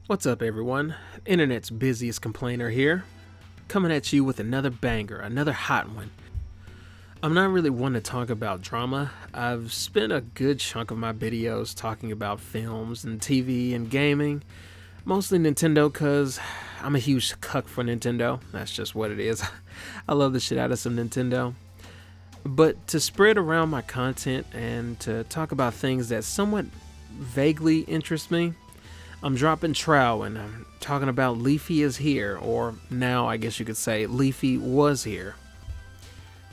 What's up, everyone? Internet's busiest complainer here, coming at you with another banger, another hot one. I'm not really one to talk about drama. I've spent a good chunk of my videos talking about films and TV and gaming, mostly Nintendo because I'm a huge cuck for Nintendo. That's just what it is. I love the shit out of some Nintendo. But to spread around my content and to talk about things that somewhat vaguely interest me, I'm dropping trow and I'm talking about Leafyishere, or now I guess you could say Leafywashere.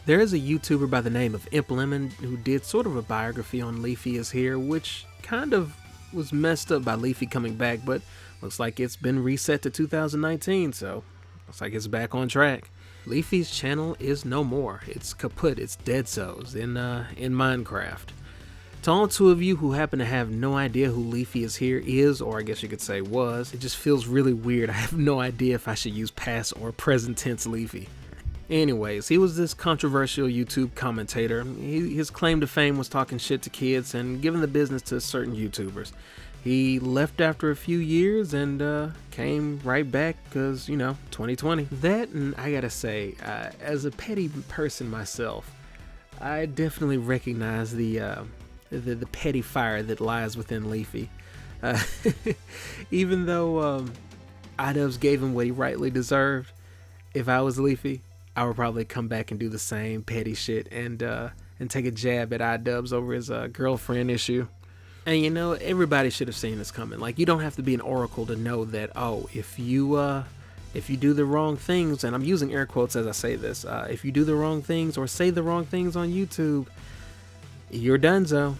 There is a YouTuber by the name of Imp Lemon who did sort of a biography on Leafyishere, which kind of was messed up by Leafy coming back, but looks like it's been reset to 2019, so looks like it's back on track. Leafy's channel is no more. It's kaput. It's dead souls in Minecraft. To all two of you who happen to have no idea who Leafyishere is, or I guess you could say was, it just feels really weird. I have no idea if I should use past or present tense Leafy. Anyways, he was this controversial YouTube commentator. His claim to fame was talking shit to kids and giving the business to certain YouTubers. He left after a few years and came right back because, 2020. That, and I gotta say, as a petty person myself, I definitely recognize the petty fire that lies within Leafy. Even though iDubbbz gave him what he rightly deserved, if I was Leafy, I would probably come back and do the same petty shit and take a jab at iDubbbz over his girlfriend issue. And everybody should have seen this coming. Like, you don't have to be an oracle to know that, if you do the wrong things, and I'm using air quotes as I say this, if you do the wrong things or say the wrong things on YouTube, you're donezo.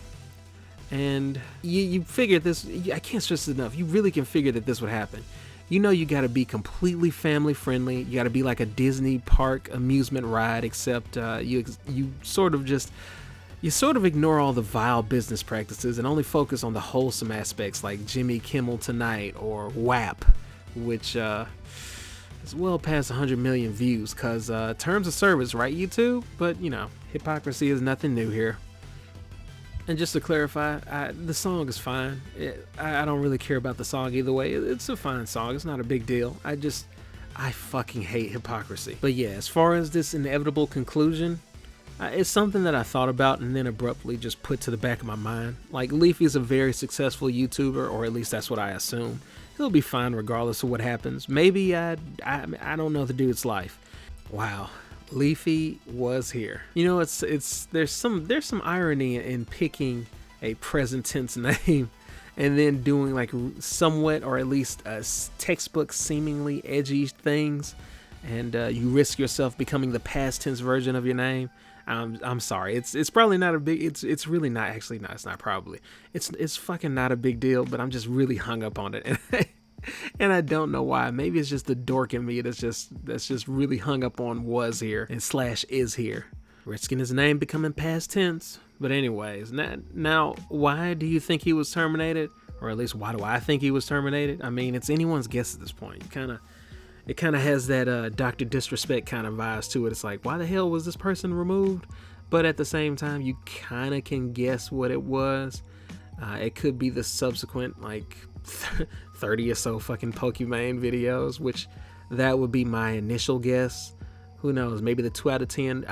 And you figure this, I can't stress this enough, you really can figure that this would happen. You gotta be completely family friendly. You gotta be like a Disney park amusement ride, except you sort of ignore all the vile business practices and only focus on the wholesome aspects like Jimmy Kimmel Tonight or WAP, which is well past 100 million views because terms of service, right, YouTube? But hypocrisy is nothing new here. And just to clarify, the song is fine. I don't really care about the song either way. It's a fine song. It's not a big deal. I fucking hate hypocrisy. But yeah, as far as this inevitable conclusion, it's something that I thought about and then abruptly just put to the back of my mind. Like, Leafy is a very successful YouTuber, or at least that's what I assume. He'll be fine regardless of what happens. Maybe I don't know the dude's life. Wow. Leafy was here. There's some irony in picking a present tense name and then doing like somewhat, or at least textbook seemingly edgy things, and you risk yourself becoming the past tense version of your name. I'm sorry. It's probably not a big. It's really not. Actually, no. It's not probably. It's fucking not a big deal. But I'm just really hung up on it. And I don't know why. Maybe it's just the dork in me that's just really hung up on was here and / is here, risking his name becoming past tense. But anyways, now why do you think he was terminated, or at least why do I think he was terminated? I mean, it's anyone's guess at this point. It kind of has that Dr. Disrespect kind of vibes to it. It's like, why the hell was this person removed? But at the same time, you kind of can guess what it was. It could be the subsequent 30 or so fucking Pokimane videos, which that would be my initial guess. Who knows? Maybe the 2 out of 10.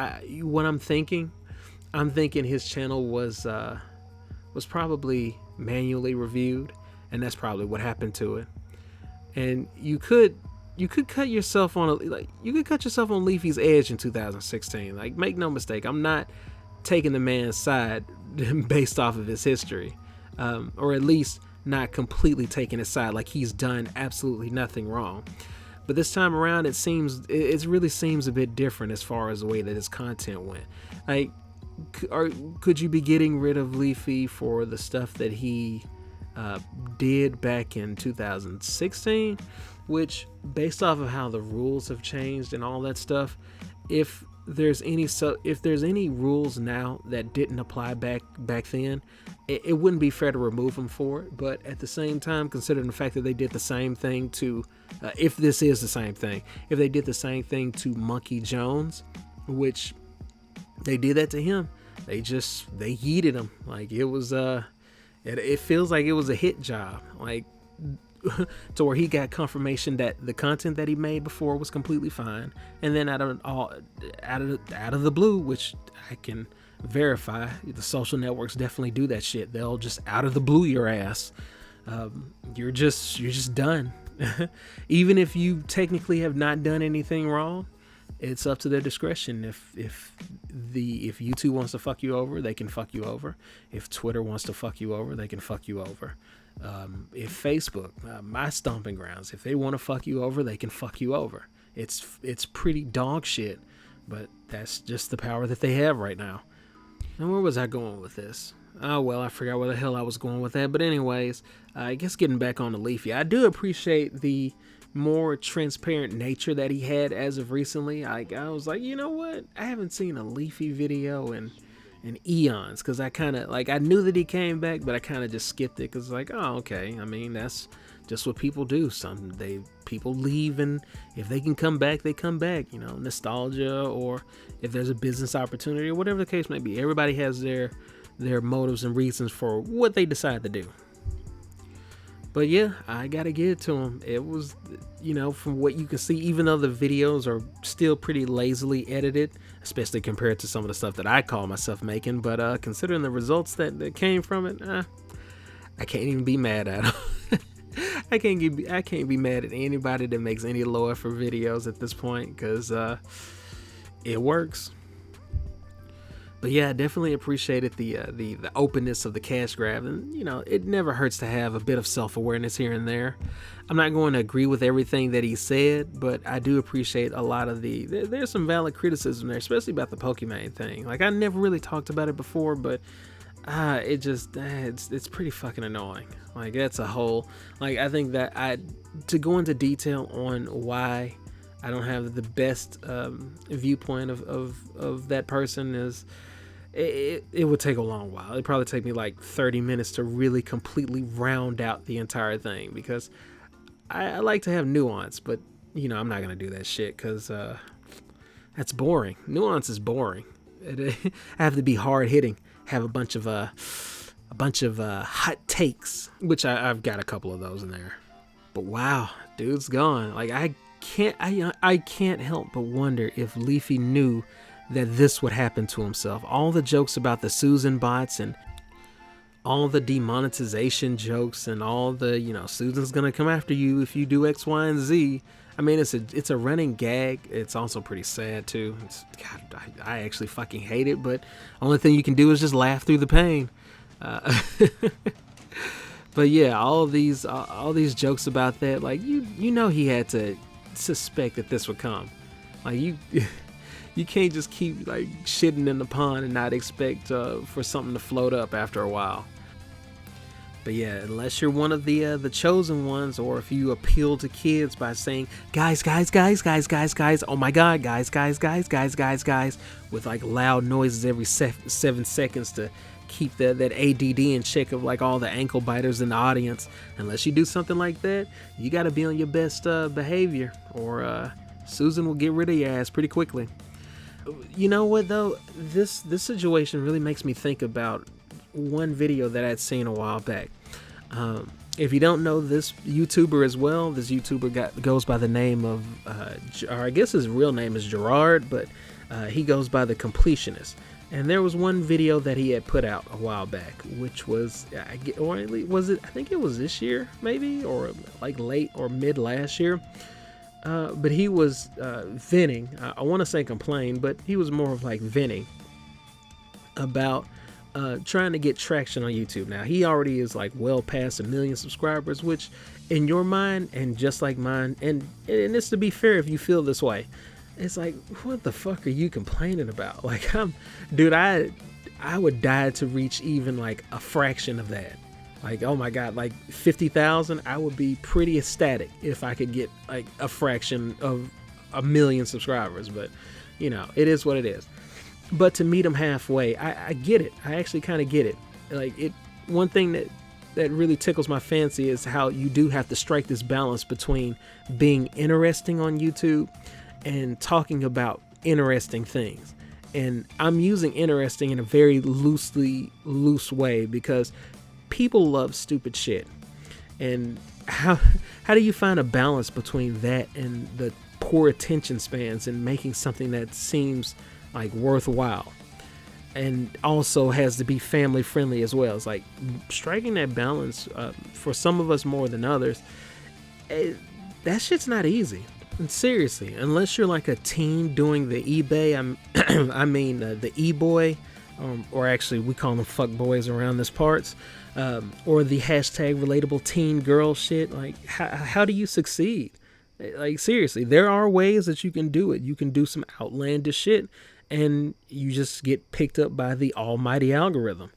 What I'm thinking his channel was probably manually reviewed, and that's probably what happened to it. And you could cut yourself on Leafy's edge in 2016. Like, make no mistake, I'm not taking the man's side based off of his history, or at least not completely taking his side, like he's done absolutely nothing wrong. But this time around, it really seems a bit different as far as the way that his content went. Like, could you be getting rid of Leafy for the stuff that he did back in 2016? Which, based off of how the rules have changed and all that stuff, if there's any rules now that didn't apply back then, it wouldn't be fair to remove them for it. But at the same time, considering the fact that they did the same thing to, if this is the same thing, if they did the same thing to Monkey Jones, which they did that to him, they yeeted him. Like, it was it feels like it was a hit job. Like, to where he got confirmation that the content that he made before was completely fine, and then out of the blue, which I can verify, the social networks definitely do that shit. They'll just out of the blue your ass. You're just done. Even if you technically have not done anything wrong, it's up to their discretion. If YouTube wants to fuck you over, they can fuck you over. If Twitter wants to fuck you over, they can fuck you over. If Facebook, my stomping grounds, if they want to fuck you over, they can fuck you over. It's pretty dog shit, but that's just the power that they have right now. And where was I going with this? Oh, well, I forgot where the hell I was going with that. But anyways, I guess getting back on the Leafy, I do appreciate the more transparent nature that he had as of recently. I was like, you know what? I haven't seen a Leafy video in eons, because I kind of, like, I knew that he came back, but I kind of just skipped it because, like, oh, okay. I mean, that's just what people do. People leave, and if they can come back, they come back, you know, nostalgia, or if there's a business opportunity or whatever the case may be. Everybody has their motives and reasons for what they decide to do. But yeah, I gotta give it to him. It was, you know, from what you can see, even though the videos are still pretty lazily edited, especially compared to some of the stuff that I call myself making, but considering the results that came from it, I can't even be mad at him. I can't be mad at anybody that makes any low effort videos at this point, because it works. But yeah, I definitely appreciated the openness of the cash grab, and you know, it never hurts to have a bit of self-awareness here and there. I'm not going to agree with everything that he said, but I do appreciate a lot of there's some valid criticism there, especially about the Pokimane thing. Like, I never really talked about it before, but it's pretty fucking annoying. Like, that's a whole, like, I think that to go into detail on why I don't have the best viewpoint of that person is, it would take a long while. It'd probably take me like 30 minutes to really completely round out the entire thing, because I like to have nuance, but you know, I'm not gonna do that shit because that's boring. Nuance is boring. I have to be hard hitting, have a bunch of hot takes, which I've got a couple of those in there. But wow, dude's gone. Like, I can't help but wonder if Leafy knew that this would happen to himself. All the jokes about the Susan bots and all the demonetization jokes and all the, you know, Susan's gonna come after you if you do X, Y, and Z. I mean, it's a running gag. It's also pretty sad too. God, I actually fucking hate it, but only thing you can do is just laugh through the pain. But yeah, all these jokes about that, like, you know, he had to suspect that this would come. Like, you can't just keep like shitting in the pond and not expect for something to float up after a while. But yeah, unless you're one of the chosen ones, or if you appeal to kids by saying guys, oh my god, guys, with like loud noises every 7 seconds to keep that ADD in check of like all the ankle biters in the audience. Unless you do something like that, you got to be on your best behavior, or Susan will get rid of your ass pretty quickly. You know what though, this situation really makes me think about one video that I'd seen a while back. If you don't know this YouTuber as well, this YouTuber goes by the name of or I guess his real name is Gerard, but he goes by the Completionist. And there was one video that he had put out a while back, which was, I think it was this year, maybe, or like late or mid last year. But he was venting. I want to say complain, but he was more of like venting about trying to get traction on YouTube. Now, he already is like well past 1 million subscribers, which in your mind, and just like mine, and it's to be fair if you feel this way, it's like, what the fuck are you complaining about? Like, I would die to reach even like a fraction of that. Like, oh my god, like 50,000, I would be pretty ecstatic if I could get like a fraction of 1 million subscribers. But you know, it is what it is. But to meet him halfway, I get it. I actually kind of get it. Like, one thing that really tickles my fancy is how you do have to strike this balance between being interesting on YouTube and talking about interesting things. And I'm using interesting in a very loose way, because people love stupid shit. And how how do you find a balance between that and the poor attention spans and making something that seems like worthwhile and also has to be family friendly as well? It's like striking that balance, for some of us more than others. That shit's not easy. And seriously, unless you're like a teen doing the eBay, I mean the e-boy, or actually we call them fuck boys around this parts, or the hashtag relatable teen girl shit. Like, how do you succeed? Like, seriously, there are ways that you can do it. You can do some outlandish shit, and you just get picked up by the almighty algorithm.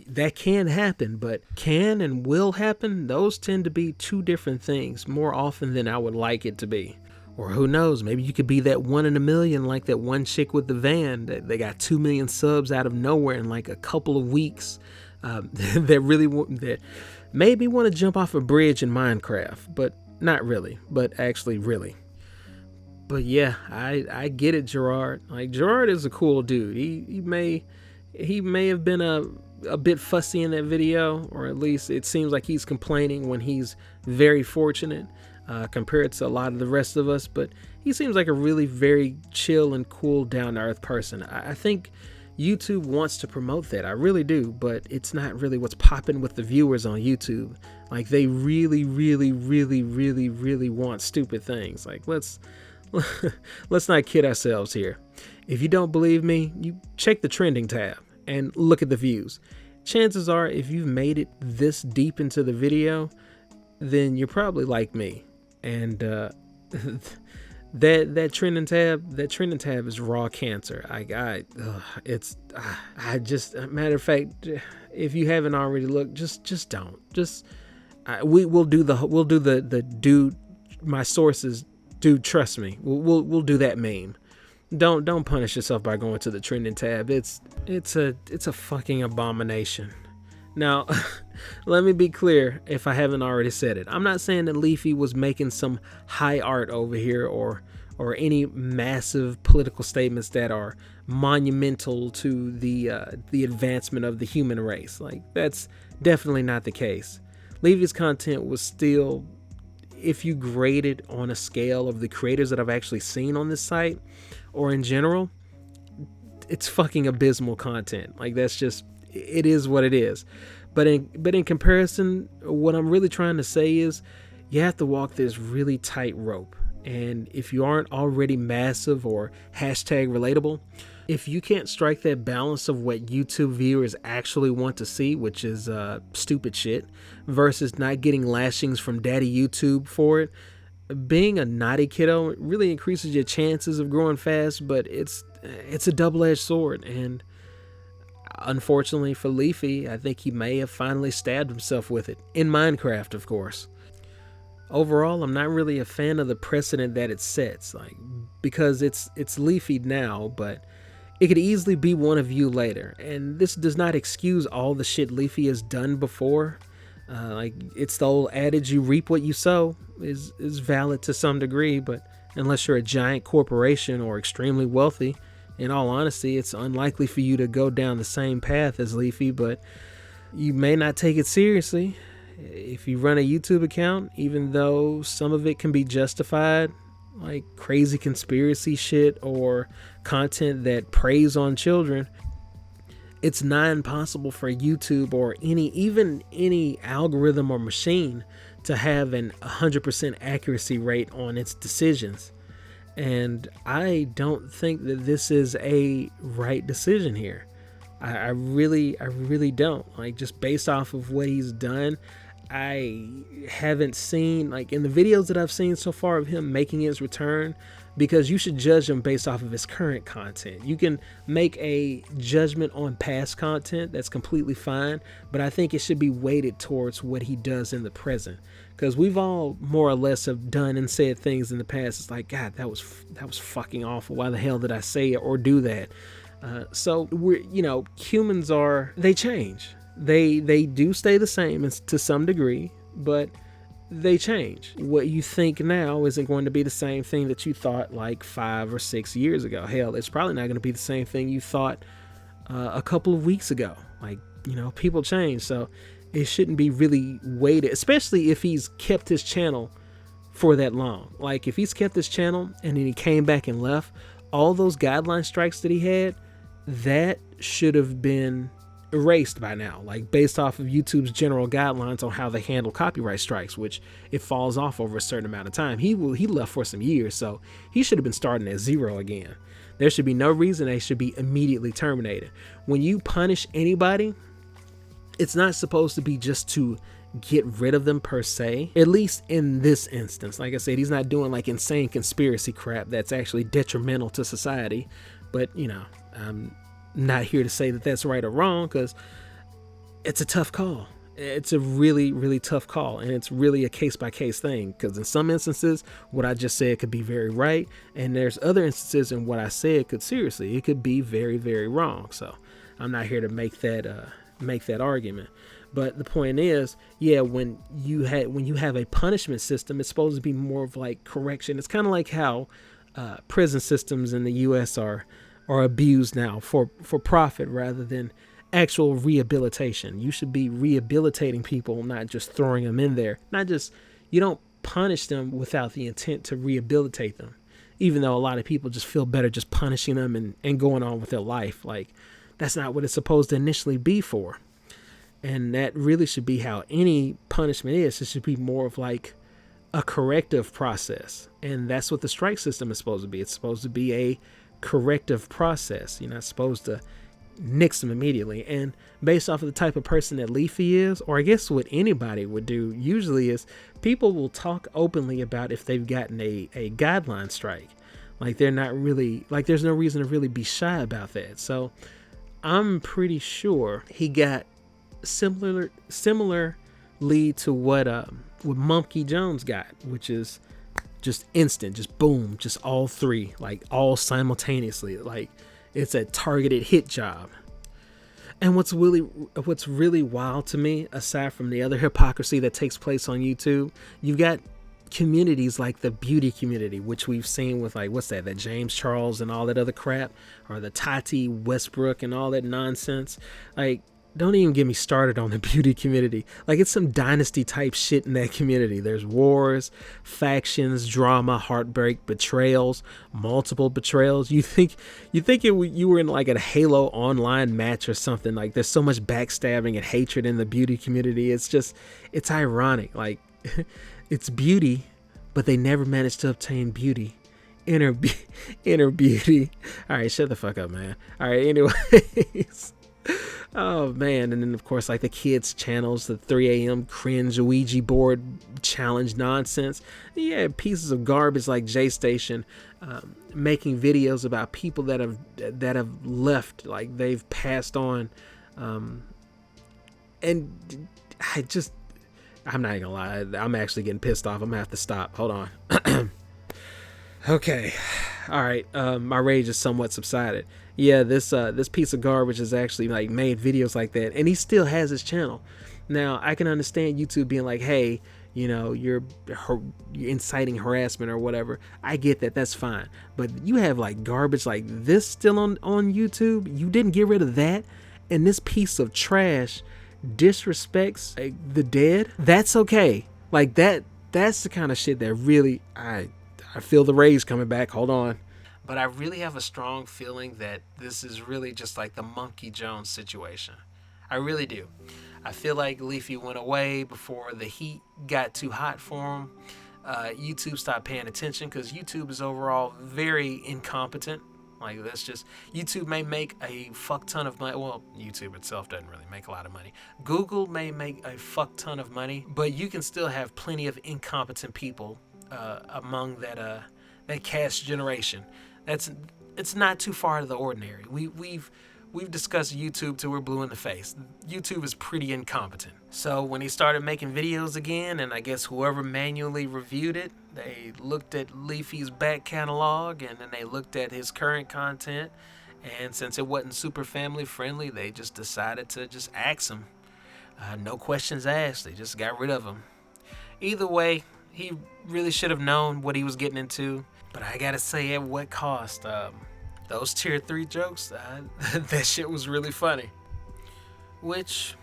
That can happen, but can and will happen, those tend to be two different things more often than I would like it to be. Or who knows, maybe you could be that one in a million, like that one chick with the van that they got 2 million subs out of nowhere in like a couple of weeks, that maybe want to jump off a bridge in Minecraft, but not really, but actually really. But yeah, I get it, Gerard. Like, Gerard is a cool dude. He may have been a bit fussy in that video, or at least it seems like he's complaining when he's very fortunate, compared to a lot of the rest of us. But he seems like a really very chill and cool, down-to-earth person. I think YouTube wants to promote that. I really do, but it's not really what's popping with the viewers on YouTube. Like, they really, really, really, really, really want stupid things. Like, let's not kid ourselves here. If you don't believe me, you check the trending tab and look at the views. Chances are, if you've made it this deep into the video, then you're probably like me. And that trending tab is raw cancer. Matter of fact, if you haven't already looked, just don't. We'll do the dude, my sources, dude, trust me. We'll do that meme. Don't punish yourself by going to the trending tab. It's a fucking abomination. Now, let me be clear if I haven't already said it. I'm not saying that Leafy was making some high art over here or any massive political statements that are monumental to the advancement of the human race. Like, that's definitely not the case. Leafy's content was still, if you grade it on a scale of the creators that I've actually seen on this site or in general, it's fucking abysmal content. Like, that's just, it is what it is. But in comparison, what I'm really trying to say is you have to walk this really tight rope. And if you aren't already massive or hashtag relatable, if you can't strike that balance of what YouTube viewers actually want to see, which is stupid shit, versus not getting lashings from daddy YouTube for it, being a naughty kiddo really increases your chances of growing fast, but it's a double-edged sword. And unfortunately for Leafy, I think he may have finally stabbed himself with it. In Minecraft, of course. Overall, I'm not really a fan of the precedent that it sets, like, because it's Leafy now, but it could easily be one of you later. And this does not excuse all the shit Leafy has done before. Like, it's the old adage, you reap what you sow, is valid to some degree, but unless you're a giant corporation or extremely wealthy, in all honesty, it's unlikely for you to go down the same path as Leafy. But you may not take it seriously if you run a YouTube account, even though some of it can be justified, like crazy conspiracy shit or content that preys on children. It's not impossible for YouTube or any algorithm or machine to have an 100% accuracy rate on its decisions. And I don't think that this is a right decision here. I really don't. Like, just based off of what he's done, I haven't seen, like, in the videos that I've seen so far of him making his return, because you should judge him based off of his current content. You can make a judgment on past content, that's completely fine, but I think it should be weighted towards what he does in the present. Because we've all more or less have done and said things in the past. It's like, God, that was fucking awful. Why the hell did I say it or do that? So humans they change. They do stay the same to some degree, but they change. What you think now isn't going to be the same thing that you thought like 5 or 6 years ago. Hell, it's probably not going to be the same thing you thought a couple of weeks ago. Like, people change. So it shouldn't be really weighted, especially if he's kept his channel for that long. Like if he's kept his channel and then he came back and left, all those guideline strikes that he had, that should have been erased by now, like based off of YouTube's general guidelines on how they handle copyright strikes, which it falls off over a certain amount of time. He left for some years, so he should have been starting at zero again. There should be no reason they should be immediately terminated. When you punish anybody, it's not supposed to be just to get rid of them per se, at least in this instance. Like I said, he's not doing like insane conspiracy crap that's actually detrimental to society. But you know, I'm not here to say that that's right or wrong, because it's a tough call. It's a really, really tough call, and it's really a case-by-case thing, because in some instances what I just said could be very right, and there's other instances in what I said it could be very, very wrong. So I'm not here to make that argument. But the point is, yeah, when you have a punishment system, it's supposed to be more of like correction. It's kind of like how prison systems in the U.S. are abused now for profit rather than actual rehabilitation. You should be rehabilitating people, not just throwing them in there. You don't punish them without the intent to rehabilitate them, even though a lot of people just feel better just punishing them and going on with their life. Like, that's not what it's supposed to initially be for. And that really should be how any punishment is. It should be more of like a corrective process. And that's what the strike system is supposed to be. It's supposed to be a corrective process. You're not supposed to nix them immediately. And based off of the type of person that Leafy is, or I guess what anybody would do usually, is people will talk openly about if they've gotten a guideline strike. Like they're not really, like there's no reason to really be shy about that. So I'm pretty sure he got similarly to what Monkey Jones got, which is just instant, just boom, just all three, like all simultaneously. Like it's a targeted hit job. And what's really wild to me, aside from the other hypocrisy that takes place on YouTube, you've got communities like the beauty community, which we've seen with like, what's that James Charles and all that other crap, or the Tati Westbrook and all that nonsense. Like, don't even get me started on the beauty community. Like, it's some dynasty type shit in that community. There's wars, factions, drama, heartbreak, betrayals, multiple betrayals. You think you were in like a Halo online match or something. Like, there's so much backstabbing and hatred in the beauty community. It's ironic. Like, it's beauty, but they never managed to obtain beauty. Inner beauty. All right, shut the fuck up, man. All right, anyways. Oh man, and then of course like the kids channels, the 3 a.m. cringe Ouija board challenge nonsense. Yeah, pieces of garbage like J Station making videos about people that have left, like they've passed on, and I'm not gonna lie, I'm actually getting pissed off. I'm gonna have to stop. Hold on. Okay, all right. My rage is somewhat subsided. Yeah, this piece of garbage has actually like made videos like that, and he still has his channel. Now I can understand YouTube being like, hey, you know, you're inciting harassment or whatever. I get that, that's fine. But you have like garbage like this still on YouTube. You didn't get rid of that, and this piece of trash disrespects like, the dead. That's okay. Like that's the kind of shit that really I feel the rage coming back. Hold on. But I really have a strong feeling that this is really just like the Monkey Jones situation. I really do. I feel like Leafy went away before the heat got too hot for him. YouTube stopped paying attention because YouTube is overall very incompetent. Like, that's just, YouTube may make a fuck ton of money. Well, YouTube itself doesn't really make a lot of money. Google may make a fuck ton of money, but you can still have plenty of incompetent people among that cast generation. It's not too far out of the ordinary. We've discussed YouTube till we're blue in the face. YouTube is pretty incompetent. So when he started making videos again, and I guess whoever manually reviewed it, they looked at Leafy's back catalog, and then they looked at his current content, and since it wasn't super family friendly, they just decided to just axe him. No questions asked. They just got rid of him. Either way, he really should have known what he was getting into. But I gotta say, at what cost? Those tier 3 jokes, that shit was really funny. Which,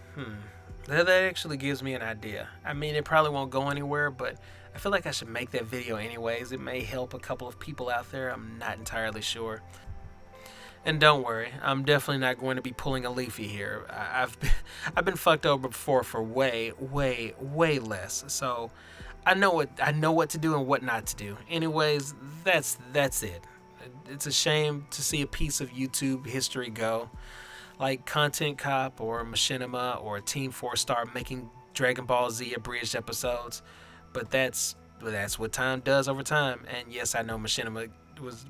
That actually gives me an idea. I mean, it probably won't go anywhere, but I feel like I should make that video anyways. It may help a couple of people out there. I'm not entirely sure. And don't worry, I'm definitely not going to be pulling a Leafy here. I've been fucked over before for way less. So I know what to do and what not to do. Anyways, that's it. It's a shame to see a piece of YouTube history go. Like Content Cop or Machinima or Team 4 Star making Dragon Ball Z abridged episodes. But that's what time does over time. And yes, I know Machinima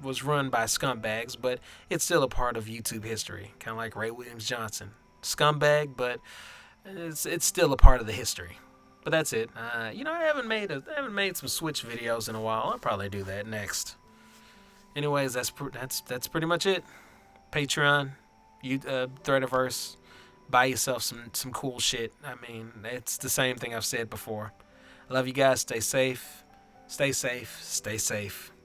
was run by scumbags, but it's still a part of YouTube history. Kind of like Ray Williams Johnson, scumbag, but it's still a part of the history. But that's it. I haven't made some Switch videos in a while. I'll probably do that next. Anyways, that's pretty much it. Patreon, Threadiverse, buy yourself some cool shit. I mean, it's the same thing I've said before. I love you guys. Stay safe. Stay safe. Stay safe.